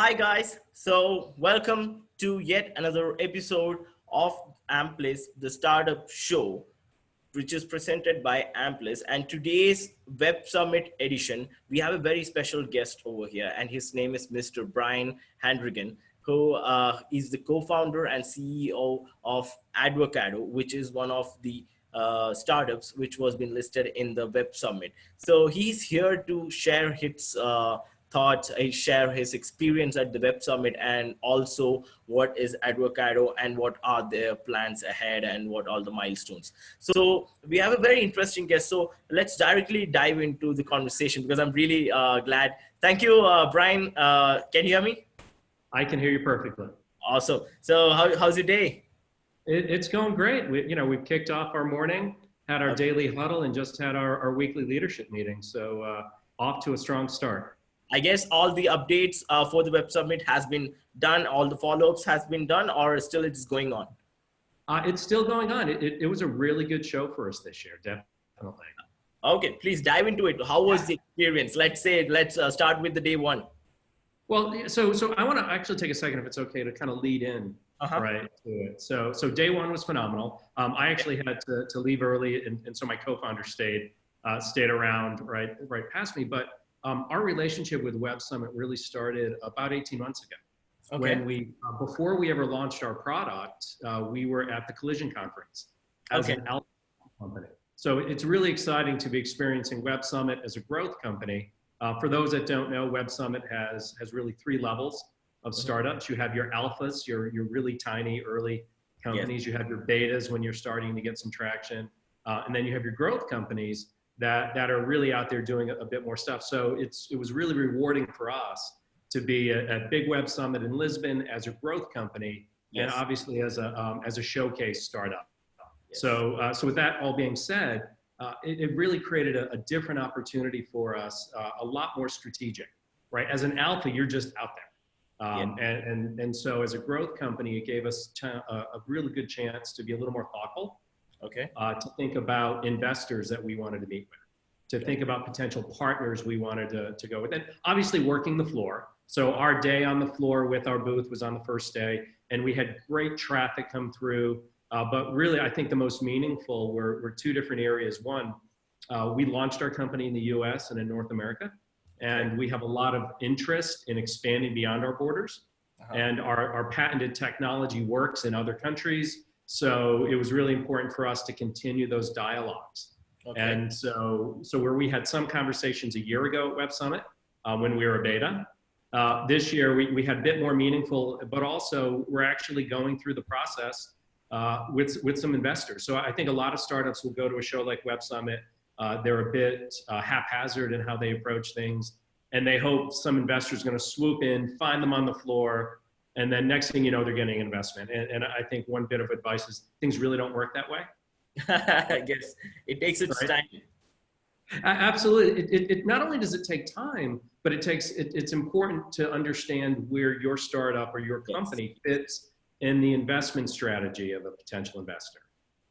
Hi guys, so welcome to yet another episode of Ampliz, the startup show, which is presented by Ampliz. And today's Web Summit edition, we have a very special guest over here, and his name is Mr. Brian Handrigan, who is the co-founder and CEO of Advocado, which is one of the startups which was been listed in the Web Summit. So he's here to share his thoughts, share his experience at the Web Summit, and also what is Advocado and what are their plans ahead and what are the milestones. So we have a very interesting guest. So let's directly dive into the conversation because I'm really glad. Thank you, Brian. Can you hear me? I can hear you perfectly. Awesome. So how's your day? It's going great. We've kicked off our morning, had our daily huddle, and just had our weekly leadership meeting. So off to a strong start. I guess all the updates for the Web Summit has been done. All the follow-ups has been done, or still it's going on? It's still going on. It was a really good show for us this year, definitely. Okay, please dive into it. How was the experience? Let's start with the day one. Well, so I want to actually take a second, if it's okay, to kind of lead in right to it. So day one was phenomenal. I actually had to leave early, and so my co-founder stayed around right past me. But our relationship with Web Summit really started about 18 months ago. Okay. When before we ever launched our product, we were at the Collision conference as an alpha company. So it's really exciting to be experiencing Web Summit as a growth company. For those that don't know, Web Summit has really three levels of startups. You have your alphas, your really tiny early companies. You have your betas when you're starting to get some traction. And then you have your growth companies that are really out there doing a bit more stuff. So it was really rewarding for us to be at Big Web Summit in Lisbon as a growth company, and obviously as a showcase startup. So with that all being said, it really created a different opportunity for us, a lot more strategic, right? As an alpha, you're just out there. And so as a growth company, it gave us a really good chance to be a little more thoughtful. To think about investors that we wanted to meet with, to think about potential partners we wanted to go with, and obviously working the floor. So our day on the floor with our booth was on the first day, and we had great traffic come through. But really, I think the most meaningful were two different areas. One, we launched our company in the US and in North America, and we have a lot of interest in expanding beyond our borders. And our patented technology works in other countries. So it was really important for us to continue those dialogues. And so where we had some conversations a year ago at Web Summit when we were a beta, this year we had a bit more meaningful, but also we're actually going through the process with some investors. So I think a lot of startups will go to a show like Web Summit. They're a bit haphazard in how they approach things, and they hope some investors are going to swoop in, find them on the floor, and then next thing you know, they're getting an investment. And I think one bit of advice is things really don't work that way. I guess it takes its time. Absolutely. It not only does it take time, but it's important to understand where your startup or your company fits in the investment strategy of a potential investor,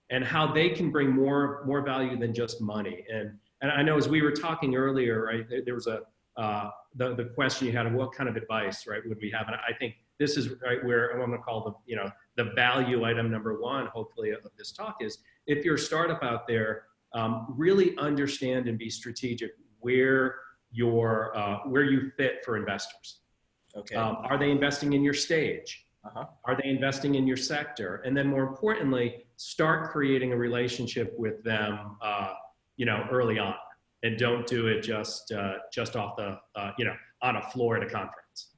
and how they can bring more value than just money. And I know as we were talking earlier, right, there was the question you had of what kind of advice, right, would we have? And I think this is right where I'm going to call the value item number one, hopefully, of this talk is, if you're a startup out there, really understand and be strategic where you fit for investors. Are they investing in your stage? Are they investing in your sector? And then more importantly, start creating a relationship with them, early on, and don't do it just off the, on a floor at a conference.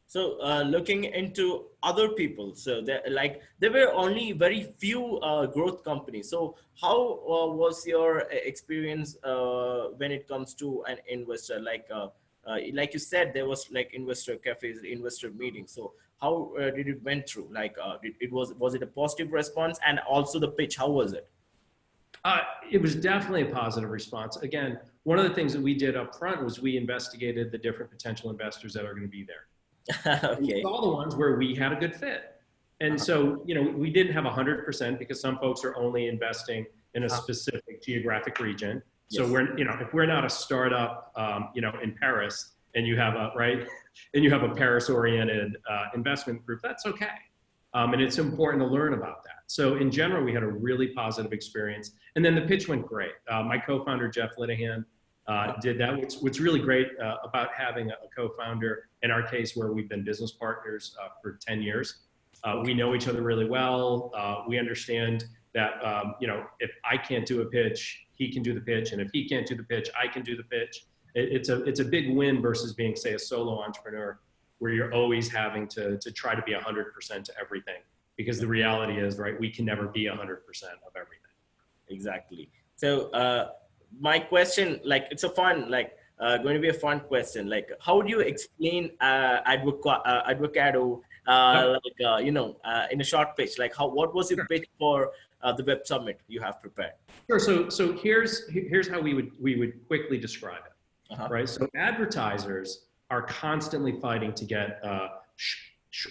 So looking into other people, so there were only very few growth companies. So how was your experience when it comes to an investor? Like you said, there was like investor cafes, investor meetings. So how did it went through? Was it a positive response? And also the pitch, how was it? It was definitely a positive response. Again, one of the things that we did up front was we investigated the different potential investors that are going to be there. We saw the ones where we had a good fit. And so, we didn't have 100% because some folks are only investing in a specific geographic region. So if we're not a startup, in Paris, and you have a right, and you have a Paris-oriented investment group, that's okay. And it's important to learn about that. So in general, we had a really positive experience. And then the pitch went great. My co-founder, Jeff Linehan, did that. What's really great about having a co-founder, in our case, where we've been business partners for 10 years, we know each other really well. We understand that, if I can't do a pitch, he can do the pitch. And if he can't do the pitch, I can do the pitch. It's a big win versus being, say, a solo entrepreneur, where you're always having to try to be 100% to everything, because the reality is, right, we can never be 100% of everything. Exactly. So my question, like, it's going to be a fun question. Like, how do you explain Advocado, in a short pitch? Like, what was your pitch for the Web Summit you have prepared? Sure. So here's how we would quickly describe it. Right. So advertisers are constantly fighting to get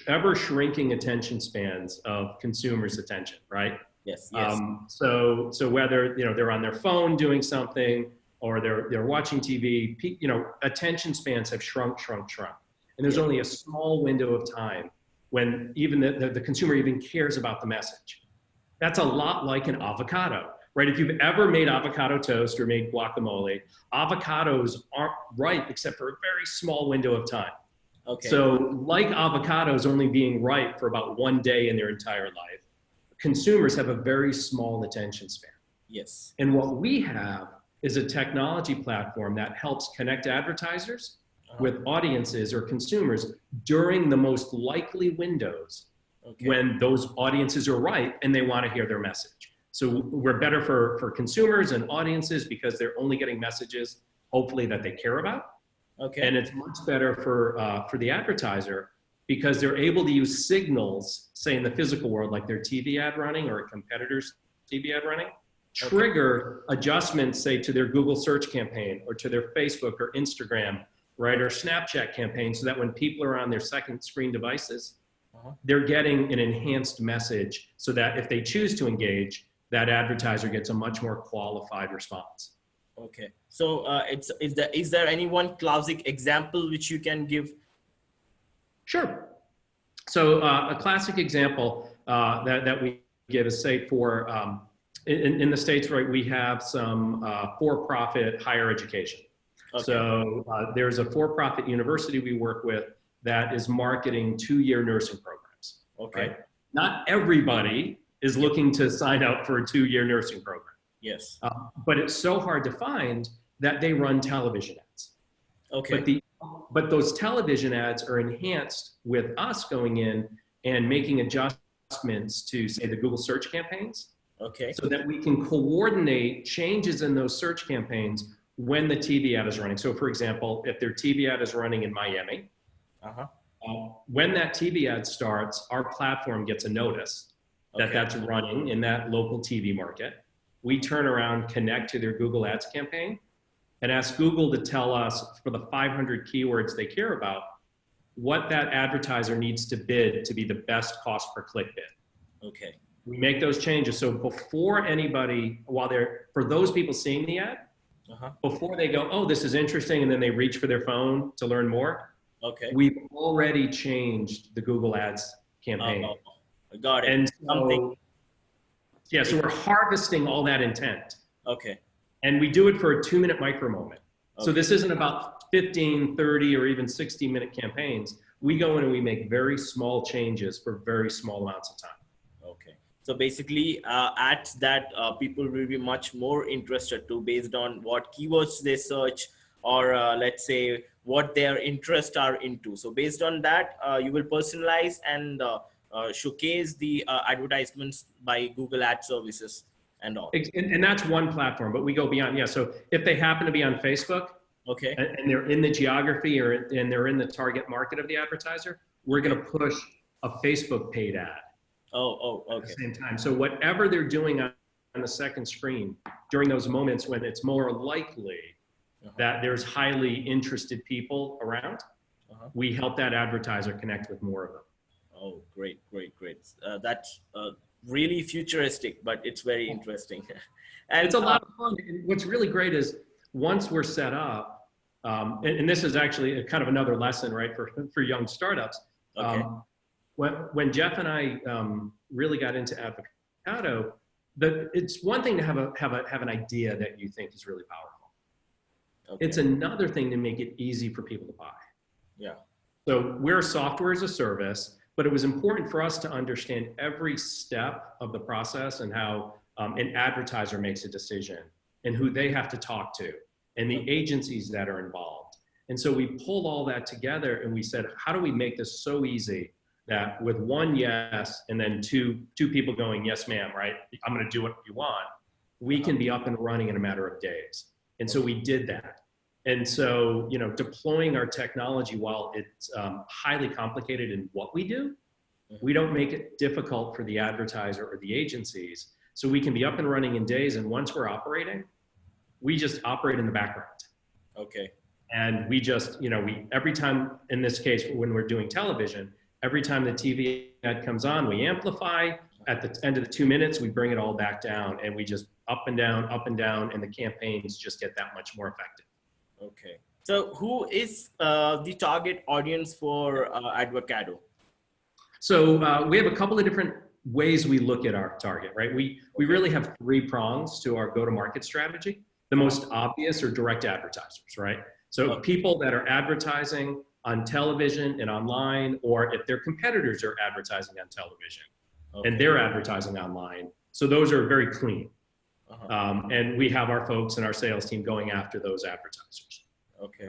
ever shrinking attention spans of consumers' attention, right? Yes. So whether they're on their phone doing something or they're watching TV, attention spans have shrunk, and there's only a small window of time when even the consumer even cares about the message. That's a lot like an avocado. Right? If you've ever made avocado toast or made guacamole, avocados aren't ripe except for a very small window of time. Okay. So like avocados only being ripe for about 1 day in their entire life, consumers have a very small attention span. Yes. And what we have is a technology platform that helps connect advertisers with audiences or consumers during the most likely windows when those audiences are ripe and they want to hear their message. So we're better for consumers and audiences because they're only getting messages, hopefully, that they care about. Okay. And it's much better for the advertiser because they're able to use signals, say in the physical world, like their TV ad running or a competitor's TV ad running, trigger adjustments, say, to their Google search campaign or to their Facebook or Instagram, right, or Snapchat campaign, so that when people are on their second screen devices, they're getting an enhanced message so that if they choose to engage, that advertiser gets a much more qualified response. Okay. So is there any one classic example which you can give? Sure. So a classic example that we give is, say, for in the States, right, we have some for-profit higher education. Okay. So there's a for-profit university we work with that is marketing 2-year nursing programs. Okay. Right? Not everybody is looking to sign up for a 2-year nursing program. Yes. But it's so hard to find that they run television ads. Okay. But those television ads are enhanced with us going in and making adjustments to, say, the Google search campaigns. Okay. So that we can coordinate changes in those search campaigns when the TV ad is running. So for example, if their TV ad is running in Miami, when that TV ad starts, our platform gets a notice that that's running in that local TV market. We turn around, connect to their Google Ads campaign, and ask Google to tell us, for the 500 keywords they care about, what that advertiser needs to bid to be the best cost per click bid. Okay. We make those changes. So before anybody, for those people seeing the ad, before they go, oh, this is interesting, and then they reach for their phone to learn more, we've already changed the Google Ads campaign. Got it. And so we're harvesting all that intent. Okay. And we do it for a 2-minute micro moment. Okay. So this isn't about 15, 30, or even 60-minute campaigns. We go in and we make very small changes for very small amounts of time. Okay. So basically, ads that people will be much more interested to based on what keywords they search, or let's say what their interests are into. So based on that, you will personalize and showcase the advertisements by Google Ad services and all. And that's one platform, but we go beyond. Yeah. So if they happen to be on Facebook, and they're in the geography and they're in the target market of the advertiser, we're going to push a Facebook paid ad. At the same time. So whatever they're doing on the second screen during those moments when it's more likely that there's highly interested people around, we help that advertiser connect with more of them. Oh, great. That's really futuristic, but it's very interesting. And it's a lot of fun. And what's really great is once we're set up, and this is actually a kind of another lesson, right, for young startups. Okay. When Jeff and I really got into Advocado, it's one thing to have an idea that you think is really powerful. Okay. It's another thing to make it easy for people to buy. Yeah. So we're software as a service, but it was important for us to understand every step of the process and how an advertiser makes a decision and who they have to talk to and the agencies that are involved. And so we pulled all that together and we said, how do we make this so easy that with one yes and then two people going, yes, ma'am, right? I'm going to do what you want. We can be up and running in a matter of days. And so we did that. And so, you know, deploying our technology, while it's highly complicated in what we do, we don't make it difficult for the advertiser or the agencies. So we can be up and running in days. And once we're operating, we just operate in the background. Okay. And we just, you know, every time, in this case, when we're doing television, every time the TV ad comes on, we amplify. At the end of the 2 minutes, we bring it all back down and we just up and down, and the campaigns just get that much more effective. Okay. So who is the target audience for Advocado? So we have a couple of different ways we look at our target, right? We really have 3 prongs to our go-to-market strategy. The most obvious are direct advertisers, right? So people that are advertising on television and online, or if their competitors are advertising on television and they're advertising online. So those are very clean. And we have our folks and our sales team going after those advertisers. Okay.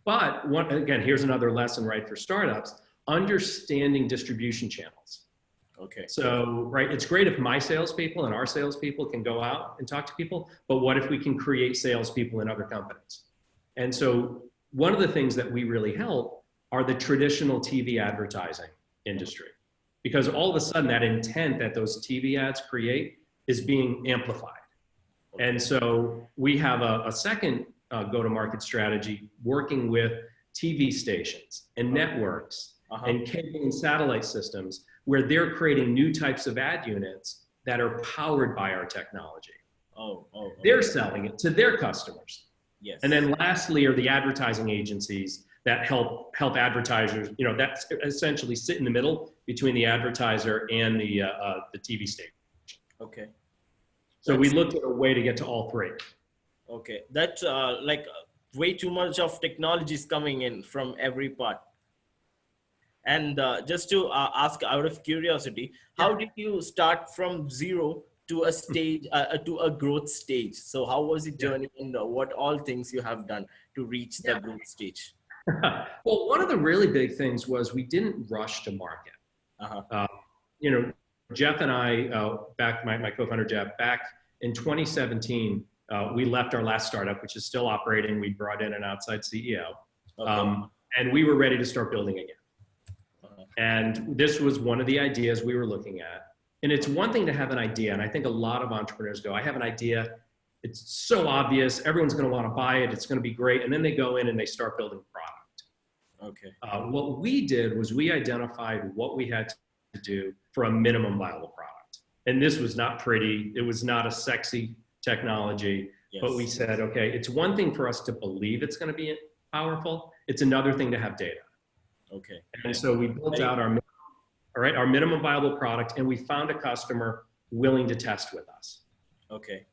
But again, here's another lesson, right, for startups: understanding distribution channels. Okay. So, right, it's great if my salespeople and our salespeople can go out and talk to people, but what if we can create salespeople in other companies? And so one of the things that we really help are the traditional TV advertising industry, because all of a sudden that intent that those TV ads create is being amplified. And so we have a second go-to-market strategy working with TV stations and networks and cable and satellite systems, where they're creating new types of ad units that are powered by our technology. They're selling it to their customers. Yes. And then lastly are the advertising agencies that help advertisers, you know, that essentially sit in the middle between the advertiser and the TV station. Okay. So we looked at a way to get to all 3. Okay. That's like way too much of technology is coming in from every part. And just to ask out of curiosity, how did you start from zero to a stage, to a growth stage? So how was the journey and what all things you have done to reach the growth stage? Well, one of the really big things was we didn't rush to market. You know, Jeff and I, my co-founder Jeff, back in 2017, we left our last startup, which is still operating. We brought in an outside CEO, and we were ready to start building again. And this was one of the ideas we were looking at. And it's one thing to have an idea, and I think a lot of entrepreneurs go, I have an idea, it's so obvious, everyone's going to want to buy it, it's going to be great, and then they go in and they start building product. Okay. What we did was we identified what we had to do for a minimum viable product. And this was not pretty, it was not a sexy technology, but we said, okay, it's one thing for us to believe it's going to be powerful, it's another thing to have data. Okay. And so we built out our minimum viable product, and we found a customer willing to test with us. Okay.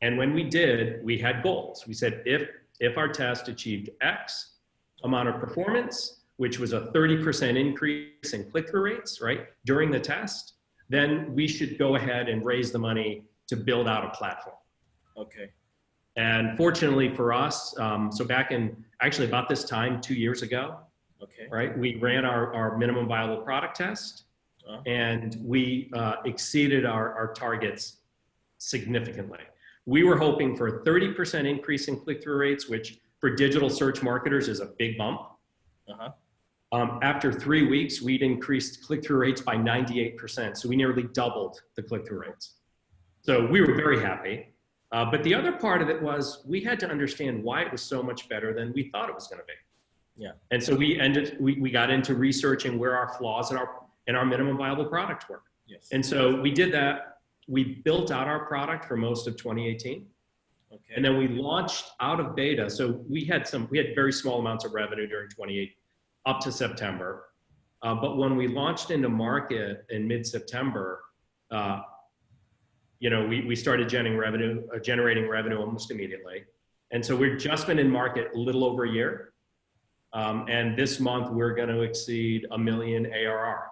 And when we did, we had goals. We said, if our test achieved X amount of performance, which was a 30% increase in click-through rates, right, during the test, then we should go ahead and raise the money to build out a platform. Okay. And fortunately for us, so back in actually about this time, 2 years ago, right, we ran our minimum viable product test, and we exceeded our targets significantly. We were hoping for a 30% increase in click-through rates, which for digital search marketers is a big bump. After 3 weeks, we'd increased click-through rates by 98%. So we nearly doubled the click-through rates. So we were very happy. But the other part of it was we had to understand why it was so much better than we thought it was going to be. Yeah. And so we got into researching where our flaws in our minimum viable product were. Yes. And so we did that. We built out our product for most of 2018. Okay. And then we launched out of beta. So we had very small amounts of revenue during 28 up to September. But when we launched into market in mid-September, we started generating revenue almost immediately. And so we've just been in market a little over a year. And this month we're going to exceed $1 million ARR.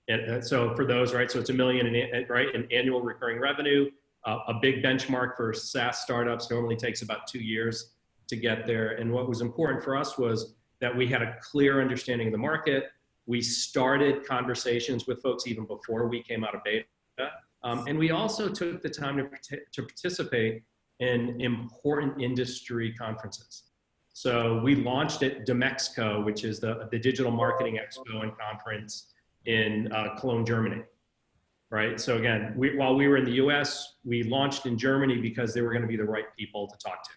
And so for those, right, so it's $1 million in annual recurring revenue. A big benchmark for SaaS startups normally takes about 2 years to get there. And what was important for us was that we had a clear understanding of the market. We started conversations with folks even before we came out of beta. And we also took the time to participate in important industry conferences. So we launched at Demexco, which is the Digital Marketing Expo and Conference in Cologne, Germany. Right. So again, while we were in the US, we launched in Germany because they were going to be the right people to talk to.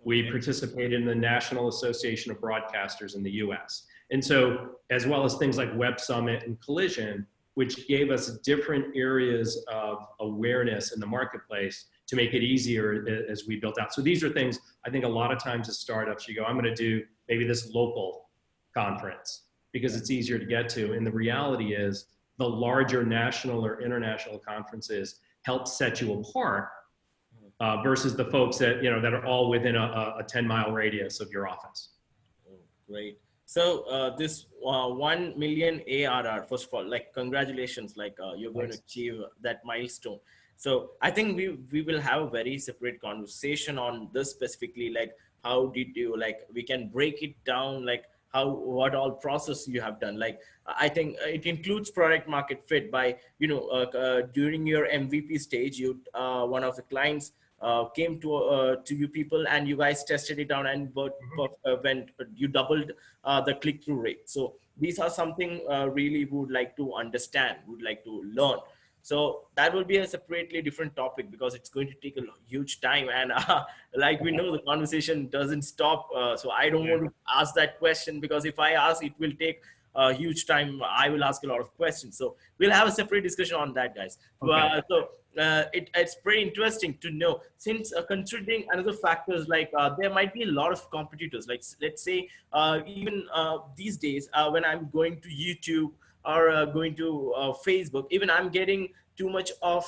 We participated in the National Association of Broadcasters in the US. And so, as well as things like Websummit and Collision, which gave us different areas of awareness in the marketplace to make it easier as we built out. So these are things, I think a lot of times as startups, you go, I'm going to do maybe this local conference because it's easier to get to. And the reality is, the larger national or international conferences help set you apart versus the folks that, that are all within a 10-mile radius of your office. Oh, great. So this 1 million ARR, first of all, like congratulations, you're going to achieve that milestone. So I think we will have a very separate conversation on this specifically, like how did you, we can break it down, what all process you have done. I think it includes product market fit by, during your MVP stage, one of the clients came to you people and you guys tested it out and you doubled the click-through rate. So these are something really would like to understand, would like to learn. So that will be a separately different topic because it's going to take a huge time. And we know, the conversation doesn't stop. So I don't want to ask that question because if I ask, it will take a huge time. I will ask a lot of questions. So we'll have a separate discussion on that, guys. Okay. It's pretty interesting to know, since considering another factors, there might be a lot of competitors. Let's say even these days when I'm going to YouTube, or going to Facebook, even I'm getting too much of,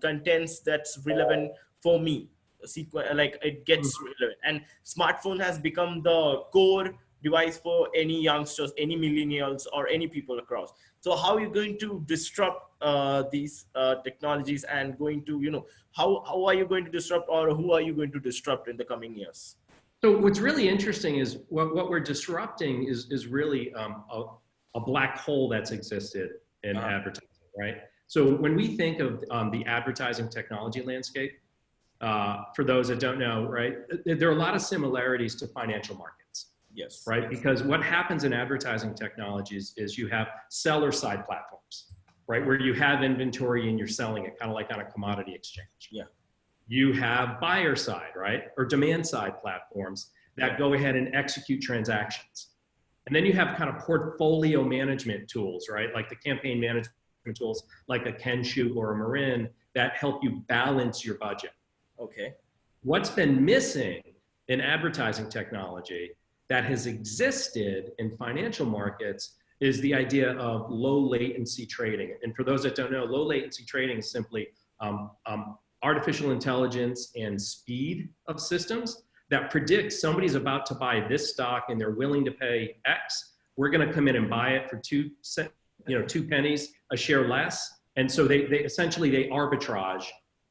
contents that's relevant for me. It gets relevant. And smartphone has become the core device for any youngsters, any millennials, or any people across. So how are you going to disrupt these technologies and going to, how are you going to disrupt, or who are you going to disrupt in the coming years? So what's really interesting is what we're disrupting is really a black hole that's existed in advertising, right? So when we think of the advertising technology landscape, for those that don't know, right, there are a lot of similarities to financial markets. Yes. Right? Because what happens in advertising technologies is you have seller side platforms, right? Where you have inventory and you're selling it, kind of like on a commodity exchange. Yeah. You have buyer side, right? Or demand side platforms that go ahead and execute transactions. And then you have kind of portfolio management tools, right? Like the campaign management tools, like a Kensho or a Marin, that help you balance your budget. Okay. What's been missing in advertising technology that has existed in financial markets is the idea of low latency trading. And for those that don't know, low latency trading is simply artificial intelligence and speed of systems that predicts somebody's about to buy this stock and they're willing to pay X. We're going to come in and buy it for 2 pennies a share less. And so they essentially arbitrage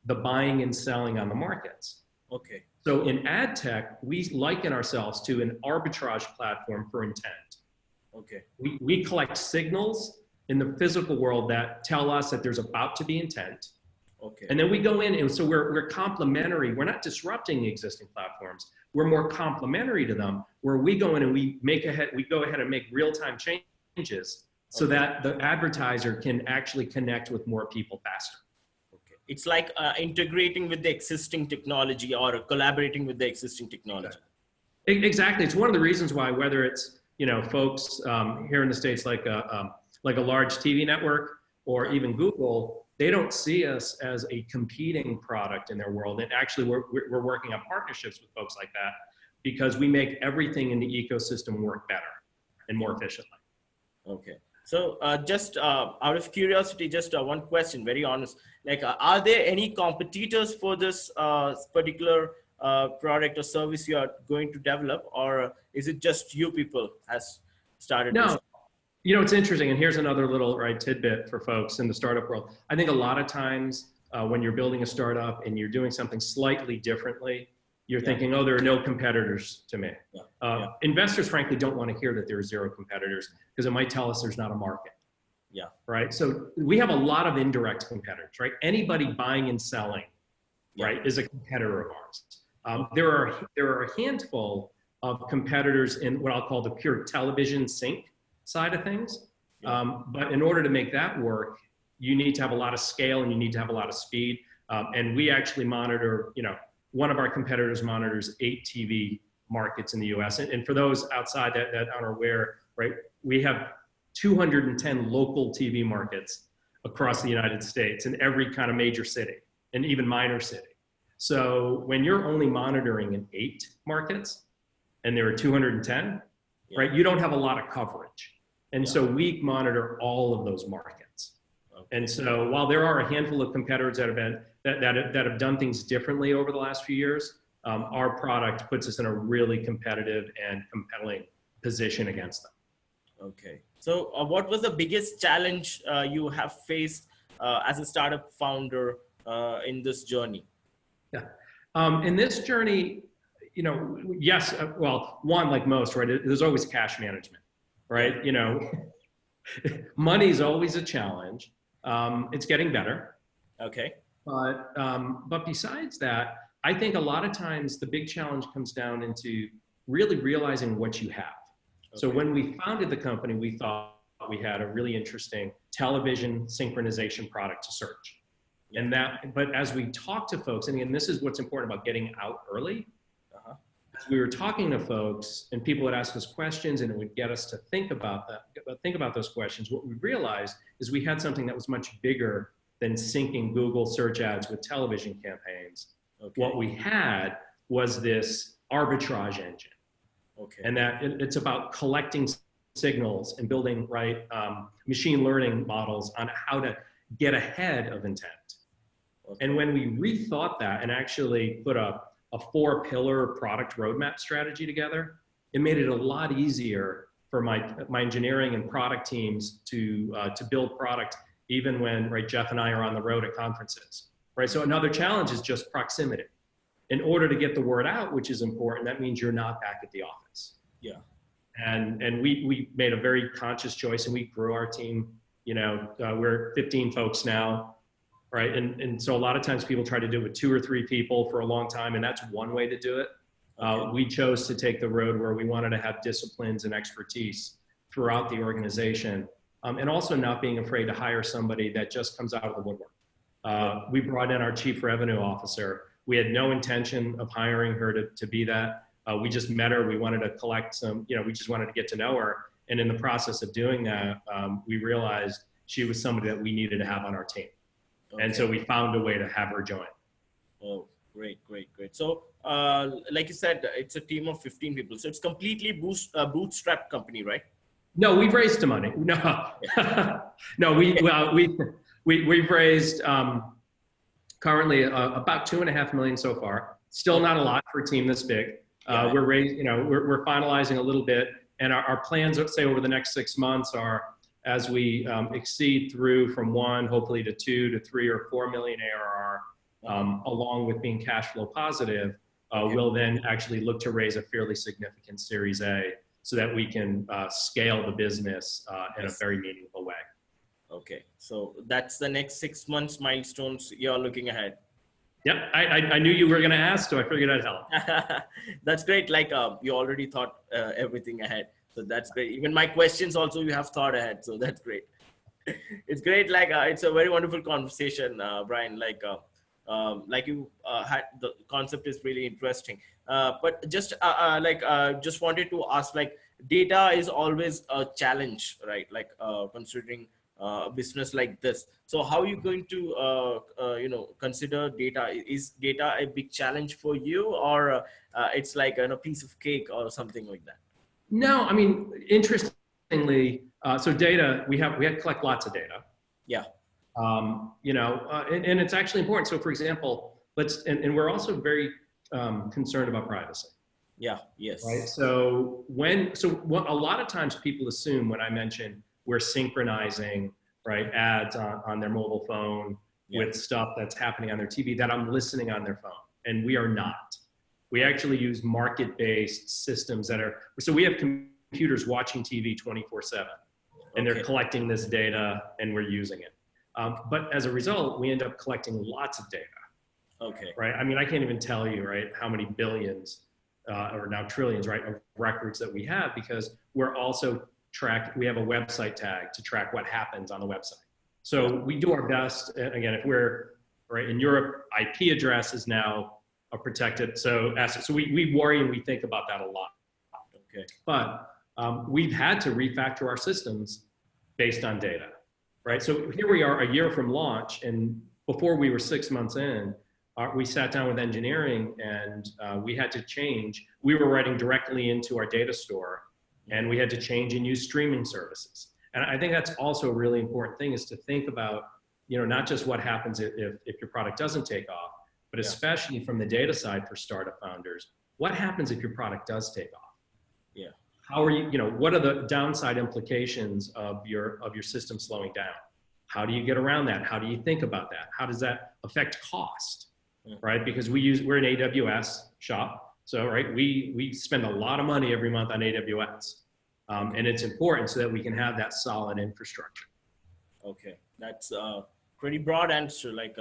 the buying and selling on the markets. Okay. So in ad tech, we liken ourselves to an arbitrage platform for intent. Okay. We collect signals in the physical world that tell us that there's about to be intent. Okay. And then we go in, and so we're complementary. We're not disrupting the existing platforms. We're more complementary to them, where we go in and we go ahead and make real-time changes so that the advertiser can actually connect with more people faster. Okay. It's like integrating with the existing technology or collaborating with the existing technology. Exactly. It's one of the reasons why, whether it's folks here in the States like a large TV network or even Google, they don't see us as a competing product in their world. And actually, we're working on partnerships with folks like that because we make everything in the ecosystem work better and more efficiently. Okay. So just out of curiosity, just one question, very honest. Like, are there any competitors for this particular product or service you are going to develop, or is it just you people has started No, this? you know, it's interesting. And here's another little tidbit for folks in the startup world. I think a lot of times when you're building a startup and you're doing something slightly differently, you're thinking, oh, there are no competitors to me. Investors, frankly, don't want to hear that there are zero competitors because it might tell us there's not a market. Yeah. Right. So we have a lot of indirect competitors, right? Anybody buying and selling, right, is a competitor of ours. There are a handful of competitors in what I'll call the pure television sync side of things. But in order to make that work, you need to have a lot of scale and you need to have a lot of speed. And we actually monitor, you know, one of our competitors monitors 8 TV markets in the US. And for those outside that aren't aware, right, we have 210 local TV markets across the United States in every kind of major city and even minor city. So when you're only monitoring in 8 markets and there are 210, right, you don't have a lot of coverage. And so we monitor all of those markets. And so while there are a handful of competitors that have been that have done things differently over the last few years, our product puts us in a really competitive and compelling position against them. Okay. So what was the biggest challenge you have faced as a startup founder in this journey? Yeah. In this journey, you know, yes, well, one, like most, right, there's always cash management, right? You know, money is always a challenge. It's getting better. Okay. But besides that, I think a lot of times the big challenge comes down into really realizing what you have. Okay. So when we founded the company, we thought we had a really interesting television synchronization product to search. And but as we talk to folks, and again, this is what's important about getting out early. As we were talking to folks and people would ask us questions and it would get us to think about those questions, what we realized is we had something that was much bigger than syncing Google search ads with television campaigns. Okay. What we had was this arbitrage engine. Okay. And that it's about collecting signals and building machine learning models on how to get ahead of intent. Okay. And when we rethought that and actually put a 4-pillar product roadmap strategy together, it made it a lot easier for my engineering and product teams to build product even when Jeff and I are on the road at conferences. Right. So another challenge is just proximity. In order to get the word out, which is important, that means you're not back at the office. Yeah. And we made a very conscious choice and we grew our team. You know, we're 15 folks now. Right. And so a lot of times people try to do it with 2 or 3 people for a long time. And that's one way to do it. We chose to take the road where we wanted to have disciplines and expertise throughout the organization. And also not being afraid to hire somebody that just comes out of the woodwork. We brought in our chief revenue officer. We had no intention of hiring her to be that. We just met her. We wanted to collect some, you know, we just wanted to get to know her. And in the process of doing that, we realized she was somebody that we needed to have on our team. Okay. And so we found a way to have her join. Oh, great. So, like you said, it's a team of 15 people. So it's completely bootstrapped company, right? No, we've raised the money. No, no, we've raised currently about $2.5 million so far. Still not a lot for a team this big. We're finalizing a little bit, and our plans, let's say, over the next 6 months are, as we exceed through from 1, hopefully to 2 to 3 or 4 million ARR, along with being cash flow positive, we'll then actually look to raise a fairly significant Series A so that we can scale the business in a very meaningful way. Okay, so that's the next 6 months milestones you're looking ahead. Yep, I knew you were going to ask, so I figured I'd help. That's great. Like you already thought everything ahead. So that's great. Even my questions also you have thought ahead. So that's great. It's great. Like it's a very wonderful conversation, Brian. Like you had, the concept is really interesting. But just just wanted to ask, like, data is always a challenge, right? Like considering a business like this. So how are you going to, consider data? Is data a big challenge for you, or it's like a piece of cake or something like that? No, I mean, interestingly, so data, we had collect lots of data. Yeah. And it's actually important. So for example, and we're also very concerned about privacy. Yeah. Yes. Right. So what a lot of times people assume when I mention we're synchronizing, right, ads on their mobile phone with stuff that's happening on their TV, that I'm listening on their phone, and we are not. We actually use market-based systems so we have computers watching TV 24/7, and they're collecting this data and we're using it. But as a result, we end up collecting lots of data. Okay. Right. I mean, I can't even tell you, right, how many billions or now trillions, right, of records that we have, because we're also we have a website tag to track what happens on the website. So we do our best. Again, if we're right in Europe, IP address is now a protected asset. So we worry and we think about that a lot. Okay. But we've had to refactor our systems based on data, right? So here we are a year from launch, and before we were 6 months in, we sat down with engineering and we had to change. We were writing directly into our data store, and we had to change and use streaming services. And I think that's also a really important thing, is to think about, not just what happens if your product doesn't take off, but especially from the data side for startup founders, what happens if your product does take off? Yeah. How are what are the downside implications of your system slowing down? How do you get around that? How do you think about that? How does that affect cost? Right? Because we're an AWS shop. So, right, we spend a lot of money every month on AWS. And it's important so that we can have that solid infrastructure. Okay. That's a pretty broad answer. Like,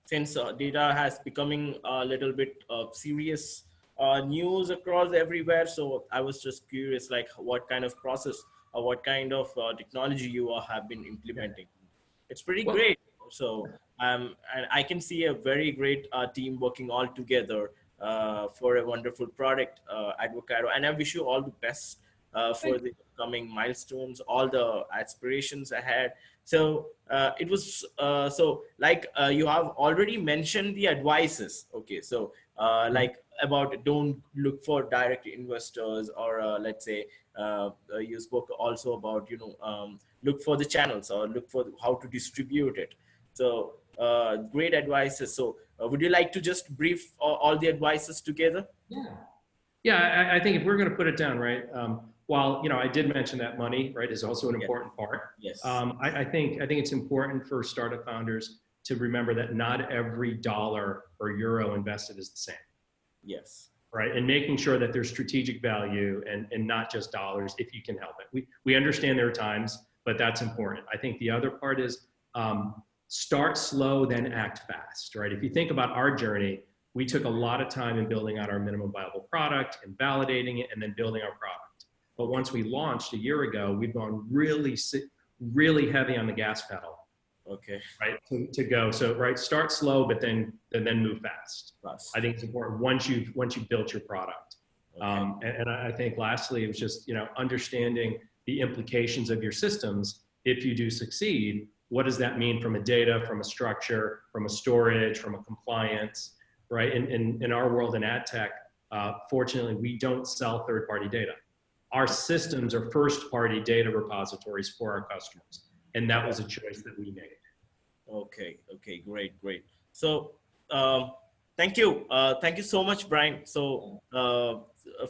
since data has becoming a little bit of serious news across everywhere. So I was just curious, like, what kind of process or what kind of technology you have been implementing. It's pretty great. So, and I can see a very great team working all together for a wonderful product, Advocado. And I wish you all the best for the coming milestones, all the aspirations ahead. So it was you have already mentioned the advices. Okay, so like about don't look for direct investors, or let's say you spoke also about look for the channels, or look for how to distribute it. So great advices. So would you like to just brief all the advices together? Yeah, I think if we're going to put it down, right, while I did mention that money, right, is also an important part. Yes. I think it's important for startup founders to remember that not every dollar or euro invested is the same. Yes. Right, and making sure that there's strategic value and not just dollars if you can help it. We understand there are times, but that's important. I think the other part is start slow, then act fast, right? If you think about our journey, we took a lot of time in building out our minimum viable product and validating it and then building our product. But once we launched a year ago, we've gone really heavy on the gas pedal. Okay. Right, to go. So, right, start slow, but then move fast. I think it's important once you've built your product. Okay. And I think lastly, it was just, understanding the implications of your systems. If you do succeed, what does that mean from a data, from a structure, from a storage, from a compliance, right? In our world in ad tech, fortunately, we don't sell third-party data. Our systems are first-party data repositories for our customers. And that was a choice that we made. Okay, great. So thank you so much, Brian. So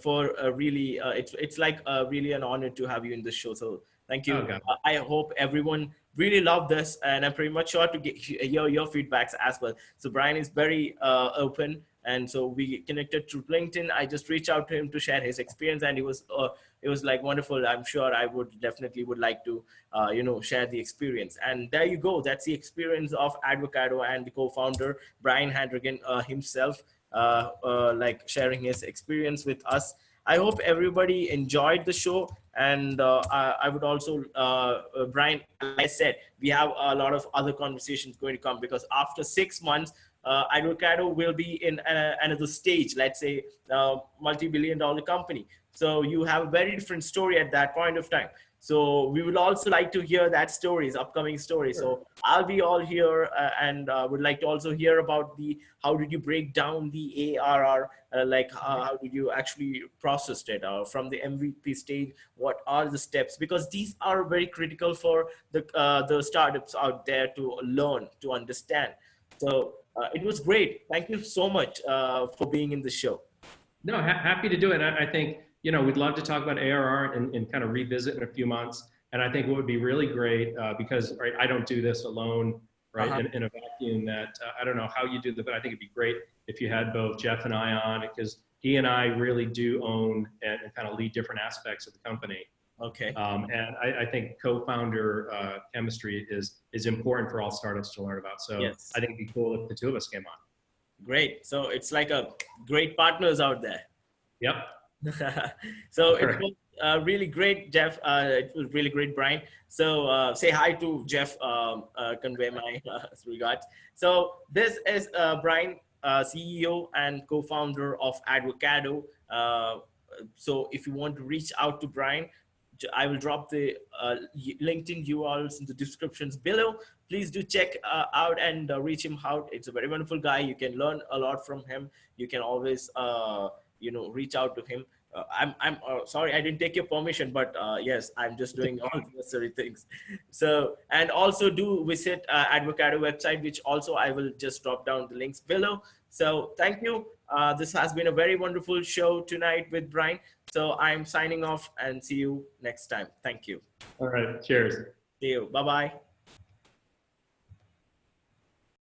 for really, it's like really an honor to have you in the show. So thank you. I hope everyone really loved this, and I'm pretty much sure to hear your feedbacks as well. So Brian is very open, and so we connected through LinkedIn. I just reached out to him to share his experience, and it was like wonderful. I'm sure I would like to share the experience. And there you go. That's the experience of Advocado and the co-founder Brian Handrigan himself, like sharing his experience with us. I hope everybody enjoyed the show, and I would also, Brian, like I said, we have a lot of other conversations going to come, because after 6 months, Advocado will be in another stage, let's say multi-billion-dollar company. So you have a very different story at that point of time. So we would also like to hear that stories, upcoming stories. So I'll be all here and would like to also hear about how did you break down the ARR, like how did you actually process it from the MVP stage? What are the steps? Because these are very critical for the startups out there to learn, to understand. So it was great. Thank you so much for being in the show. No, happy to do it. I think, we'd love to talk about ARR and kind of revisit in a few months. And I think what would be really great, because right, I don't do this alone, right, in a vacuum that I don't know how you do that, but I think it'd be great if you had both Jeff and I on, because he and I really do own and kind of lead different aspects of the company. Okay. And I think co-founder chemistry is important for all startups to learn about. So yes. I think it'd be cool if the two of us came on. Great. So it's like a great partners out there. Yep. So it was really great, Jeff. It was really great, Brian. So say hi to Jeff, convey my regards. So this is Brian, CEO and co-founder of Advocado. So if you want to reach out to Brian, I will drop the LinkedIn URLs in the descriptions below. Please do check out and reach him out. It's a very wonderful guy. You can learn a lot from him. You can always, reach out to him. I'm sorry, I didn't take your permission, but yes, I'm just doing all the necessary things. So, and also do visit Advocado website, which also I will just drop down the links below. So thank you. This has been a very wonderful show tonight with Brian. So I'm signing off and see you next time. Thank you. All right. Cheers. See you. Bye-bye.